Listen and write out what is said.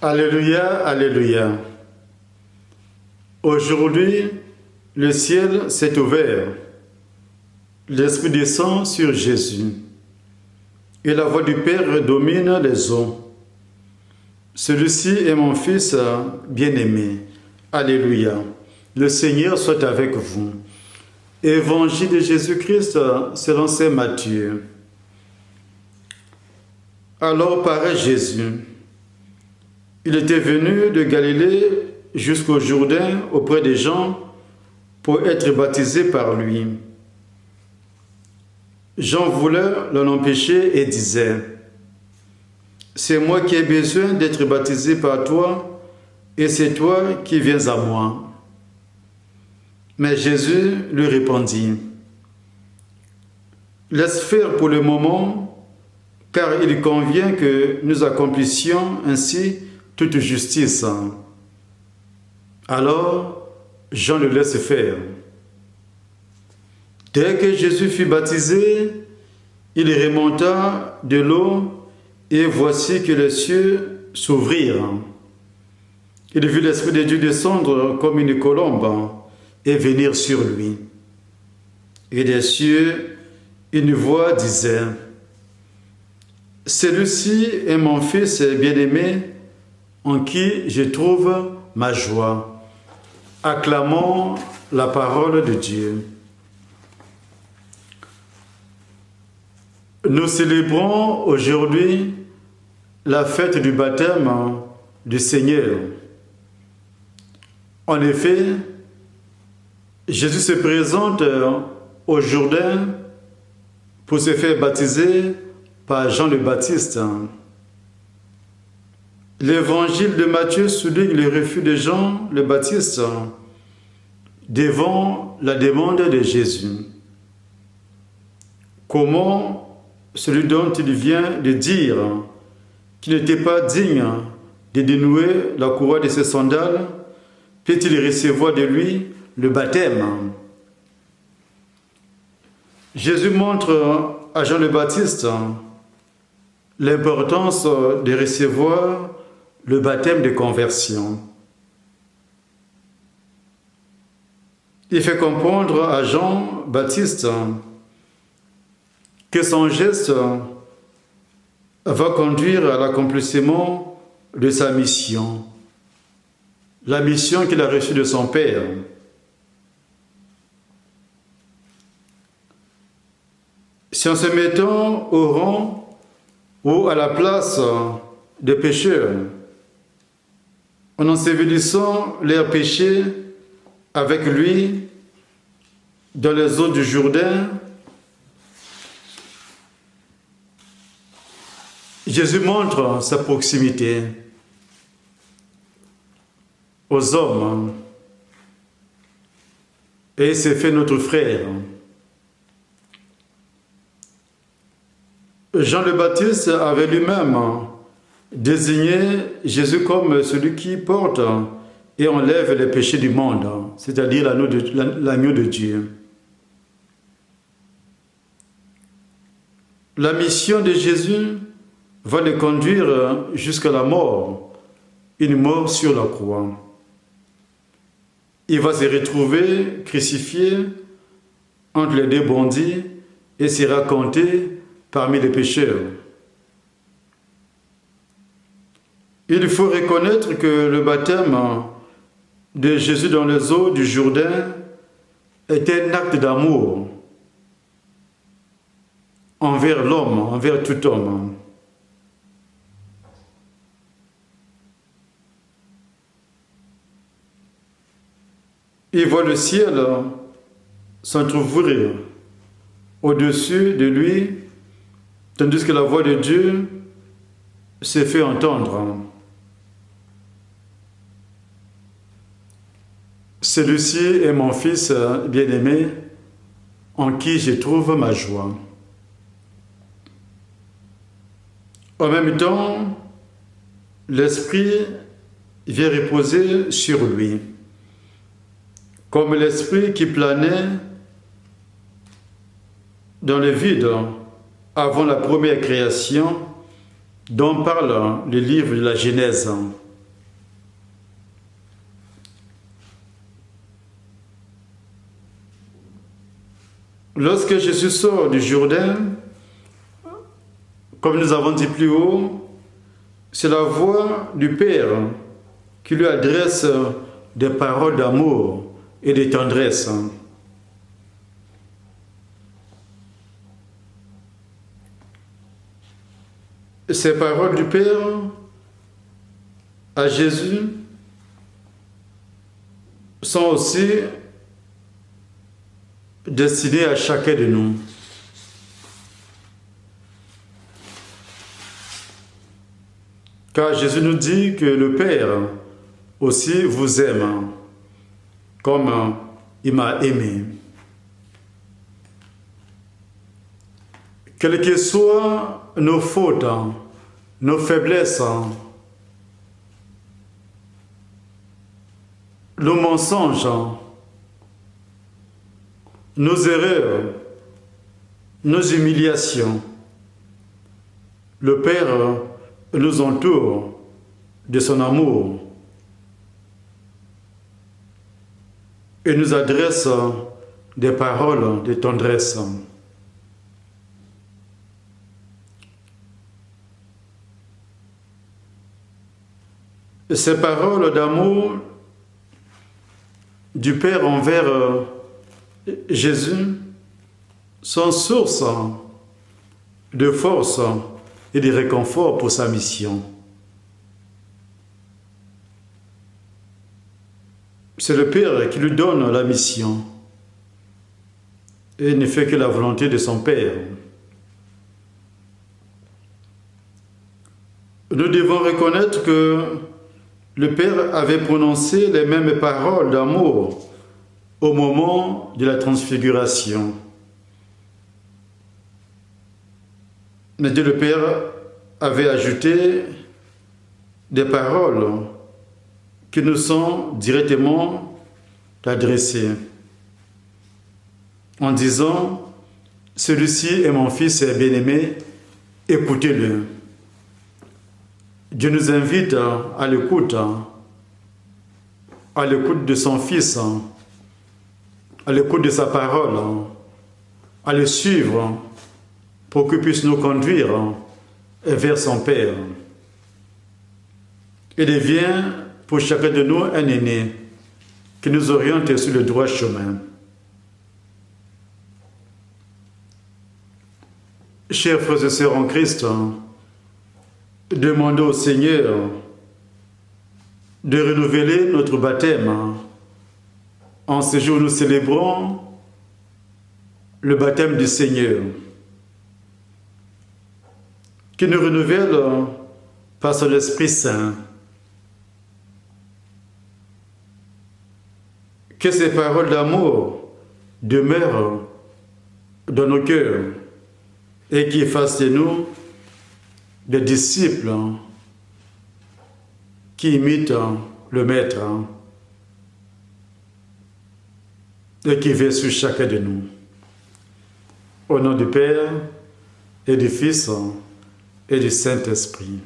Alléluia, Alléluia. Aujourd'hui, le ciel s'est ouvert. L'Esprit descend sur Jésus. Et la voix du Père domine les eaux. Celui-ci est mon Fils bien-aimé. Alléluia. Le Seigneur soit avec vous. Évangile de Jésus-Christ selon saint Matthieu. Alors paraît Jésus. Il était venu de Galilée jusqu'au Jourdain auprès des gens pour être baptisé par lui. Jean voulait l'en empêcher et disait: « C'est moi qui ai besoin d'être baptisé par toi, et c'est toi qui viens à moi. » Mais Jésus lui répondit: « Laisse faire pour le moment, car il convient que nous accomplissions ainsi toute justice. » Alors, Jean le laisse faire. Dès que Jésus fut baptisé, il remonta de l'eau, et voici que les cieux s'ouvrirent. Il vit l'Esprit de Dieu descendre comme une colombe et venir sur lui. Et des cieux, une voix disait: « Celui-ci est mon Fils bien-aimé, en qui je trouve ma joie. » Acclamons la parole de Dieu. Nous célébrons aujourd'hui la fête du baptême du Seigneur. En effet, Jésus se présente au Jourdain pour se faire baptiser par Jean le Baptiste. L'évangile de Matthieu souligne le refus de Jean le Baptiste devant la demande de Jésus. Comment celui dont il vient de dire qu'il n'était pas digne de dénouer la courroie de ses sandales peut-il recevoir de lui le baptême? Jésus montre à Jean le Baptiste l'importance de recevoir le baptême de conversion. Il fait comprendre à Jean-Baptiste que son geste va conduire à l'accomplissement de sa mission, la mission qu'il a reçue de son Père. Si en se mettant au rang ou à la place des pécheurs, en ensevelissant leurs péchés avec lui dans les eaux du Jourdain, Jésus montre sa proximité aux hommes et il s'est fait notre frère. Jean le Baptiste avait lui-même désigné Jésus comme celui qui porte et enlève les péchés du monde, c'est-à-dire l'agneau de Dieu. La mission de Jésus va le conduire jusqu'à la mort, une mort sur la croix. Il va se retrouver crucifié entre les deux bandits et sera compté parmi les pécheurs. Il faut reconnaître que le baptême de Jésus dans les eaux du Jourdain est un acte d'amour envers l'homme, envers tout homme. Il voit le ciel s'entrouvrir au-dessus de lui, tandis que la voix de Dieu s'est fait entendre. Celui-ci est mon Fils bien-aimé, en qui je trouve ma joie. En même temps, l'Esprit vient reposer sur lui, comme l'Esprit qui planait dans le vide avant la première création dont parle le livre de la Genèse. Lorsque Jésus sort du Jourdain, comme nous avons dit plus haut, c'est la voix du Père qui lui adresse des paroles d'amour et de tendresse. Ces paroles du Père à Jésus sont aussi destinées à chacun de nous. Car Jésus nous dit que le Père aussi vous aime comme il m'a aimé. Quelles que soient nos fautes, nos faiblesses, nos mensonges, nos erreurs, nos humiliations, le Père nous entoure de son amour et nous adresse des paroles de tendresse. Ces paroles d'amour du Père envers Jésus sont source de force et de réconfort pour sa mission. C'est le Père qui lui donne la mission et ne fait que la volonté de son Père. Nous devons reconnaître que le Père avait prononcé les mêmes paroles d'amour au moment de la transfiguration. Mais Dieu le Père avait ajouté des paroles qui nous sont directement adressées en disant « Celui-ci est mon Fils bien-aimé, écoutez-le ». Dieu nous invite à l'écoute de son Fils, à l'écoute de sa parole, à le suivre pour qu'il puisse nous conduire vers son Père. Il devient pour chacun de nous un aîné qui nous oriente sur le droit chemin. Chers frères et sœurs en Christ, demandons au Seigneur de renouveler notre baptême. En ce jour, nous célébrons le baptême du Seigneur, qui nous renouvelle par son Esprit Saint. Que ces paroles d'amour demeurent dans nos cœurs et qui fassent de nous des disciples qui imitent le Maître et qui veillent sur chacun de nous. Au nom du Père et du Fils et du Saint-Esprit.